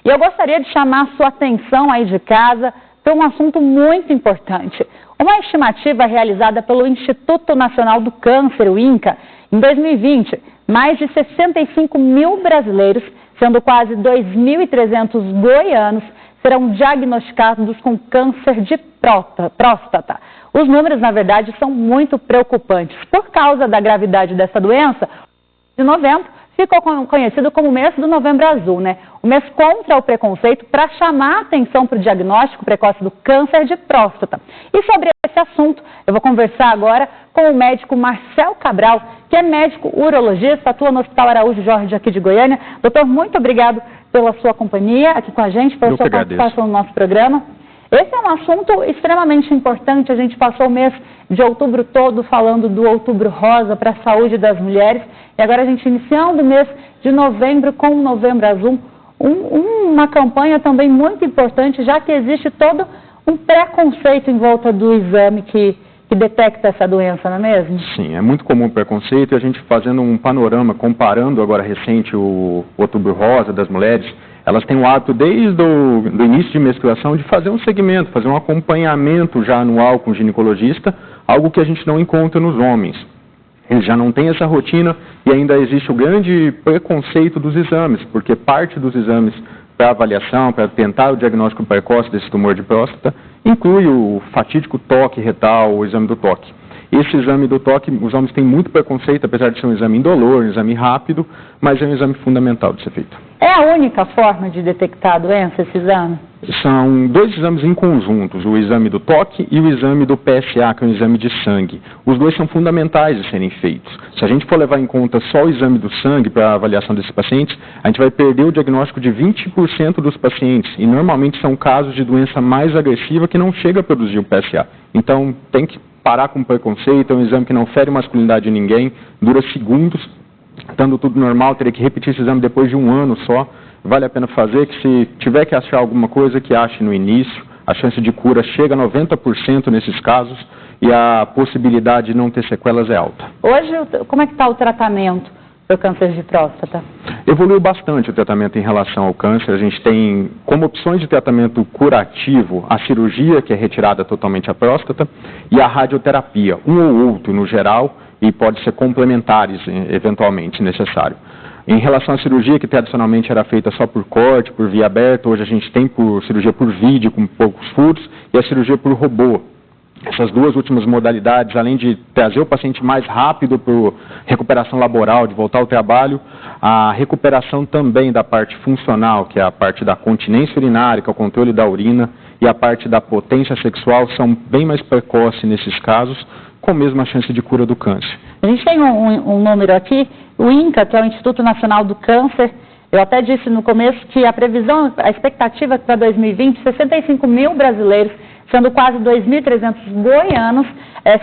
E eu gostaria de chamar a sua atenção aí de casa para um assunto muito importante. Uma estimativa realizada pelo Instituto Nacional do Câncer, o INCA, em 2020, mais de 65 mil brasileiros, sendo quase 2.300 goianos, serão diagnosticados com câncer de próstata. Os números, na verdade, são muito preocupantes. Por causa da gravidade dessa doença, de novembro ficou conhecido como o mês do Novembro Azul, né? O mês contra o preconceito para chamar a atenção para o diagnóstico precoce do câncer de próstata. E sobre esse assunto, eu vou conversar agora com o médico Marcel Cabral, que é médico urologista, atua no Hospital Araújo Jorge aqui de Goiânia. Doutor, muito obrigado pela sua companhia aqui com a gente, pela sua participação no nosso programa. Esse é um assunto extremamente importante. A gente passou o mês de outubro todo falando do Outubro Rosa para a saúde das mulheres. E agora a gente iniciando o mês de novembro com o Novembro Azul. Uma campanha também muito importante, já que existe todo um preconceito em volta do exame que detecta essa doença, não é mesmo? Sim, é muito comum o preconceito. E a gente fazendo um panorama, comparando agora recente o Outubro Rosa das mulheres, elas têm o hábito, desde o início de menstruação, de fazer um segmento, fazer um acompanhamento já anual com o ginecologista, algo que a gente não encontra nos homens. Eles já não têm essa rotina e ainda existe o grande preconceito dos exames, porque parte dos exames para avaliação, para tentar o diagnóstico precoce desse tumor de próstata, inclui o fatídico toque retal, o exame do toque. Esse exame do toque, os homens têm muito preconceito, apesar de ser um exame indolor, um exame rápido, mas é um exame fundamental de ser feito. É a única forma de detectar a doença, esse exame? São dois exames em conjuntos, o exame do toque e o exame do PSA, que é um exame de sangue. Os dois são fundamentais de serem feitos. Se a gente for levar em conta só o exame do sangue para a avaliação desses pacientes, a gente vai perder o diagnóstico de 20% dos pacientes. E normalmente são casos de doença mais agressiva que não chega a produzir o PSA. Então tem que parar com o preconceito, é um exame que não fere masculinidade de ninguém, dura segundos, estando tudo normal, teria que repetir esse exame depois de um ano só. Vale a pena fazer, que se tiver que achar alguma coisa, que ache no início. A chance de cura chega a 90% nesses casos e a possibilidade de não ter sequelas é alta. Hoje, como é que está o tratamento do câncer de próstata? Evoluiu bastante o tratamento em relação ao câncer. A gente tem como opções de tratamento curativo a cirurgia, que é retirada totalmente a próstata, e a radioterapia, um ou outro no geral, e pode ser complementares eventualmente, se necessário. Em relação à cirurgia, que tradicionalmente era feita só por corte, por via aberta, hoje a gente tem cirurgia por vídeo, com poucos furos, e a cirurgia por robô. Essas duas últimas modalidades, além de trazer o paciente mais rápido para a recuperação laboral, de voltar ao trabalho, a recuperação também da parte funcional, que é a parte da continência urinária, que é o controle da urina, e a parte da potência sexual são bem mais precoces nesses casos, com a mesma chance de cura do câncer. A gente tem um número aqui, o INCA, que é o Instituto Nacional do Câncer. Eu até disse no começo que a expectativa para 2020, 65 mil brasileiros, sendo quase 2.300 goianos,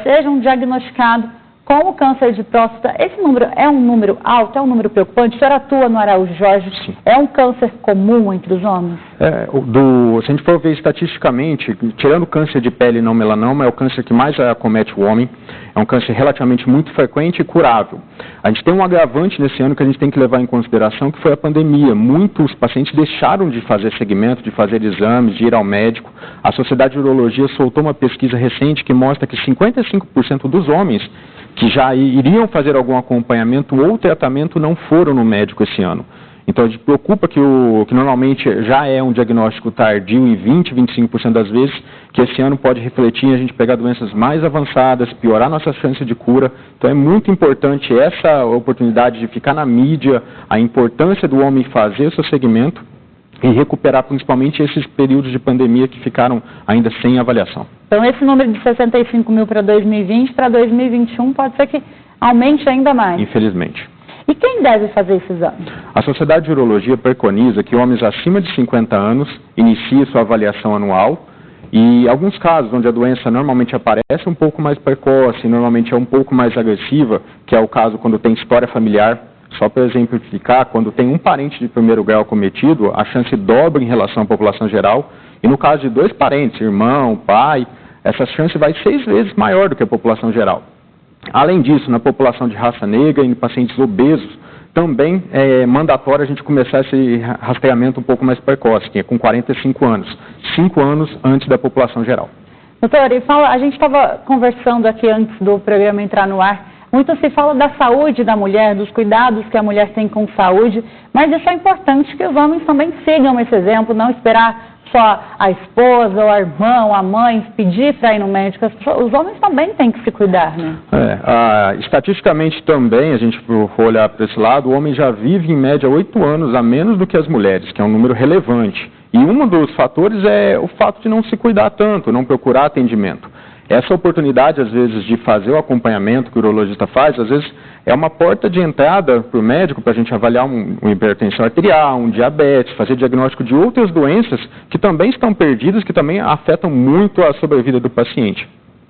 sejam diagnosticados com o câncer de próstata. Esse número é um número alto, é um número preocupante? O senhor atua no Araújo Jorge, sim. É um câncer comum entre os homens? Se a gente for ver estatisticamente, tirando o câncer de pele e não melanoma, é o câncer que mais acomete o homem. É um câncer relativamente muito frequente e curável. A gente tem um agravante nesse ano que a gente tem que levar em consideração, que foi a pandemia. Muitos pacientes deixaram de fazer segmento, de fazer exames, de ir ao médico. A Sociedade de Urologia soltou uma pesquisa recente que mostra que 55% dos homens que já iriam fazer algum acompanhamento ou tratamento não foram no médico esse ano. Então a gente preocupa que normalmente já é um diagnóstico tardio em 20-25% das vezes, que esse ano pode refletir em a gente pegar doenças mais avançadas, piorar nossa chance de cura. Então é muito importante essa oportunidade de ficar na mídia, a importância do homem fazer o seu segmento e recuperar principalmente esses períodos de pandemia que ficaram ainda sem avaliação. Então esse número de 65 mil para 2020, para 2021 pode ser que aumente ainda mais? Infelizmente. E quem deve fazer esse exame? A Sociedade de Urologia preconiza que homens acima de 50 anos iniciem sua avaliação anual e alguns casos onde a doença normalmente aparece um pouco mais precoce, normalmente é um pouco mais agressiva, que é o caso quando tem história familiar. Só para exemplificar, quando tem um parente de primeiro grau cometido, a chance dobra em relação à população geral. E no caso de dois parentes, irmão, pai, essa chance vai 6 vezes maior do que a população geral. Além disso, na população de raça negra e em pacientes obesos, também é mandatório a gente começar esse rastreamento um pouco mais precoce, que é com 45 anos, 5 anos antes da população geral. Doutor, a gente estava conversando aqui antes do programa entrar no ar, muito se fala da saúde da mulher, dos cuidados que a mulher tem com saúde, mas isso é importante que os homens também sigam esse exemplo, não esperar só a esposa, ou a irmã, ou a mãe pedir para ir no médico. Os homens também têm que se cuidar, né? Estatisticamente também, a gente for olhar para esse lado, o homem já vive em média 8 anos a menos do que as mulheres, que é um número relevante. E um dos fatores é o fato de não se cuidar tanto, não procurar atendimento. Essa oportunidade, às vezes, de fazer o acompanhamento que o urologista faz, às vezes é uma porta de entrada para o médico para a gente avaliar uma hipertensão arterial, um diabetes, fazer diagnóstico de outras doenças que também estão perdidas, que também afetam muito a sobrevida do paciente.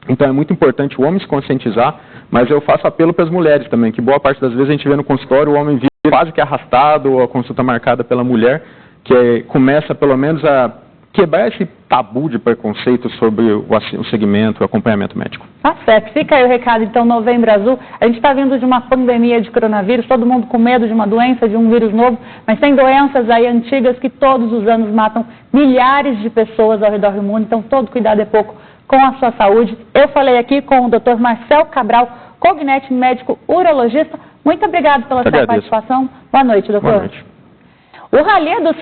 Então é muito importante o homem se conscientizar, mas eu faço apelo para as mulheres também, que boa parte das vezes a gente vê no consultório o homem quase que arrastado, ou a consulta marcada pela mulher, que começa pelo menos a quebrar esse tabu de preconceito sobre o segmento, o acompanhamento médico. Tá certo. Fica aí o recado, então, Novembro Azul. A gente está vindo de uma pandemia de coronavírus, todo mundo com medo de uma doença, de um vírus novo, mas tem doenças aí antigas que todos os anos matam milhares de pessoas ao redor do mundo, então todo cuidado é pouco com a sua saúde. Eu falei aqui com o Dr. Marcel Cabral, Cognete, médico urologista. Muito obrigado pela sua participação. Boa noite, doutor. Boa noite. O Rally do